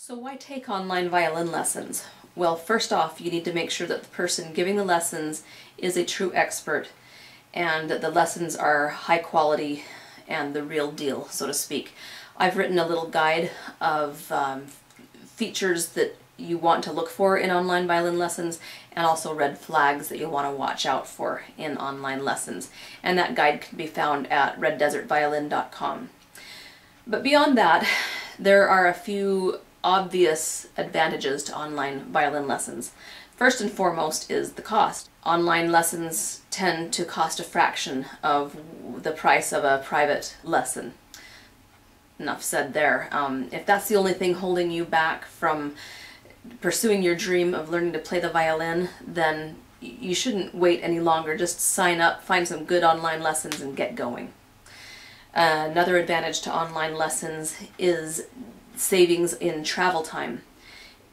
So why take online violin lessons? Well, first off, you need to make sure that the person giving the lessons is a true expert and that the lessons are high quality and the real deal, so to speak. I've written a little guide of features that you want to look for in online violin lessons and also red flags that you'll want to watch out for in online lessons. And that guide can be found at reddesertviolin.com. But beyond that, there are a few obvious advantages to online violin lessons. First and foremost is the cost. Online lessons tend to cost a fraction of the price of a private lesson. Enough said there. If that's the only thing holding you back from pursuing your dream of learning to play the violin, then you shouldn't wait any longer. Just sign up, find some good online lessons, and get going. Another advantage to online lessons is savings in travel time.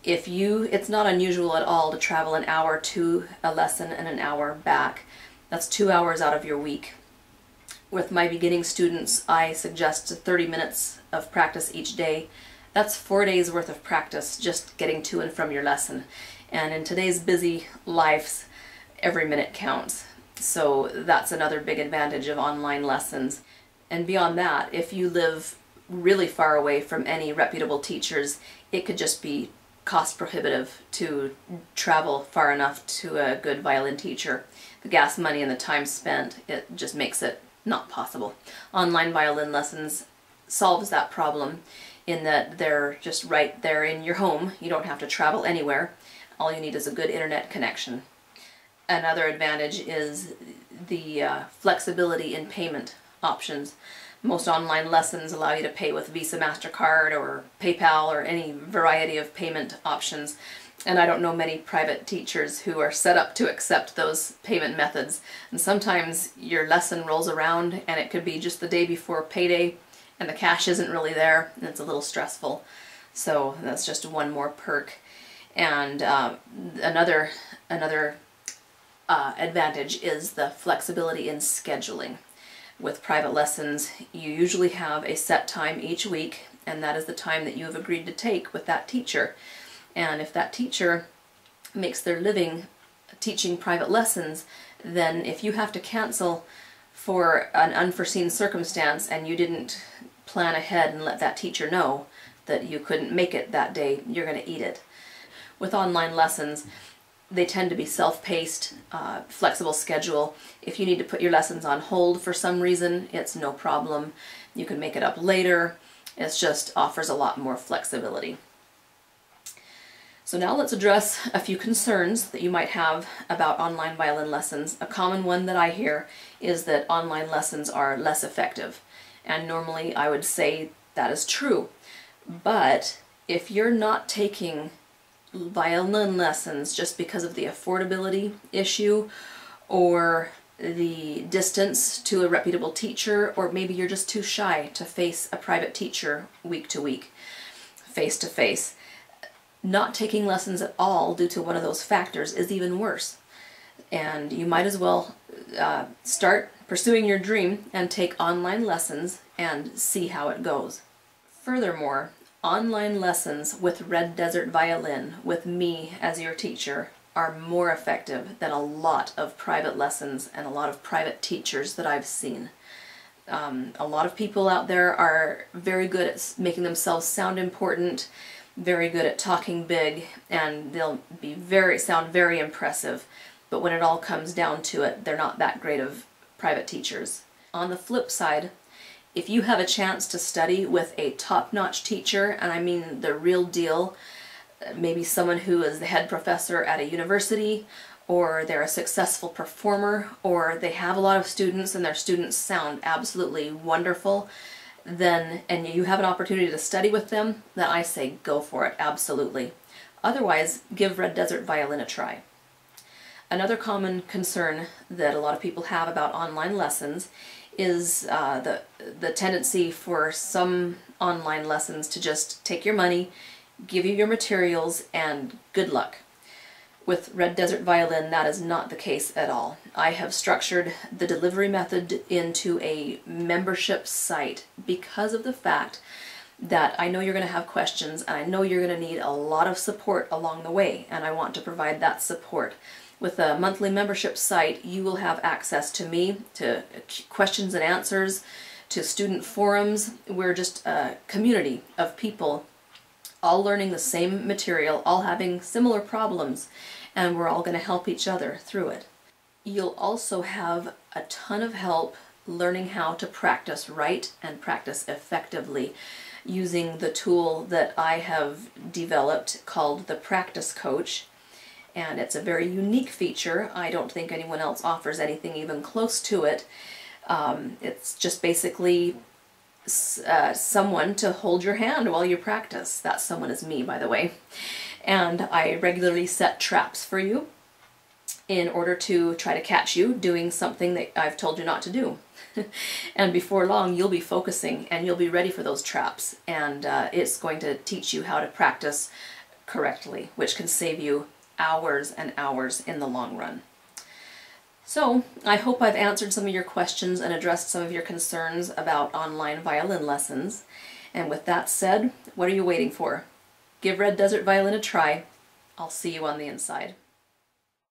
It's not unusual at all to travel an hour to a lesson and an hour back. That's 2 hours out of your week. With my beginning students, I suggest 30 minutes of practice each day. That's 4 days worth of practice just getting to and from your lesson. And in today's busy lives, every minute counts. So that's another big advantage of online lessons. And beyond that, if you live really far away from any reputable teachers, it could just be cost prohibitive to travel far enough to a good violin teacher. The gas money and the time spent, it just makes it not possible. Online violin lessons solves that problem in that they're just right there in your home. You don't have to travel anywhere. All you need is a good internet connection. Another advantage is the flexibility in payment options. Most online lessons allow you to pay with Visa, MasterCard, or PayPal, or any variety of payment options. And I don't know many private teachers who are set up to accept those payment methods. And sometimes your lesson rolls around and it could be just the day before payday and the cash isn't really there and it's a little stressful. So that's just one more perk. And another advantage is the flexibility in scheduling. With private lessons, you usually have a set time each week, and that is the time that you have agreed to take with that teacher. And if that teacher makes their living teaching private lessons, then if you have to cancel for an unforeseen circumstance and you didn't plan ahead and let that teacher know that you couldn't make it that day, you're going to eat it. With online lessons, they tend to be self-paced, flexible schedule. If you need to put your lessons on hold for some reason, it's no problem. You can make it up later. It just offers a lot more flexibility. So now let's address a few concerns that you might have about online violin lessons. A common one that I hear is that online lessons are less effective. And normally I would say that is true. But if you're not taking violin lessons just because of the affordability issue or the distance to a reputable teacher, or maybe you're just too shy to face a private teacher week to week, face to face, not taking lessons at all due to one of those factors is even worse. And you might as well start pursuing your dream and take online lessons and see how it goes. Furthermore, online lessons with Red Desert Violin, with me as your teacher, are more effective than a lot of private lessons and a lot of private teachers that I've seen. A lot of people out there are very good at making themselves sound important, very good at talking big, and they'll be sound very impressive. But when it all comes down to it, they're not that great of private teachers. On the flip side, if you have a chance to study with a top-notch teacher, and I mean the real deal, maybe someone who is the head professor at a university, or they're a successful performer, or they have a lot of students and their students sound absolutely wonderful, then, and you have an opportunity to study with them, then I say go for it, absolutely. Otherwise, give Red Desert Violin a try. Another common concern that a lot of people have about online lessons is the tendency for some online lessons to just take your money, give you your materials, and good luck. With Red Desert Violin, that is not the case at all. I have structured the delivery method into a membership site because of the fact that I know you're going to have questions, and I know you're going to need a lot of support along the way, and I want to provide that support. With a monthly membership site, you will have access to me, to questions and answers, to student forums. We're just a community of people all learning the same material, all having similar problems, and we're all going to help each other through it. You'll also have a ton of help learning how to practice right and practice effectively using the tool that I have developed called the Practice Coach. And it's a very unique feature. I don't think anyone else offers anything even close to it. It's just basically someone to hold your hand while you practice. That someone is me, by the way. And I regularly set traps for you in order to try to catch you doing something that I've told you not to do. And before long, you'll be focusing and you'll be ready for those traps. And it's going to teach you how to practice correctly, which can save you hours and hours in the long run. So I hope I've answered some of your questions and addressed some of your concerns about online violin lessons. And with that said, what are you waiting for? Give Red Desert Violin a try. I'll see you on the inside.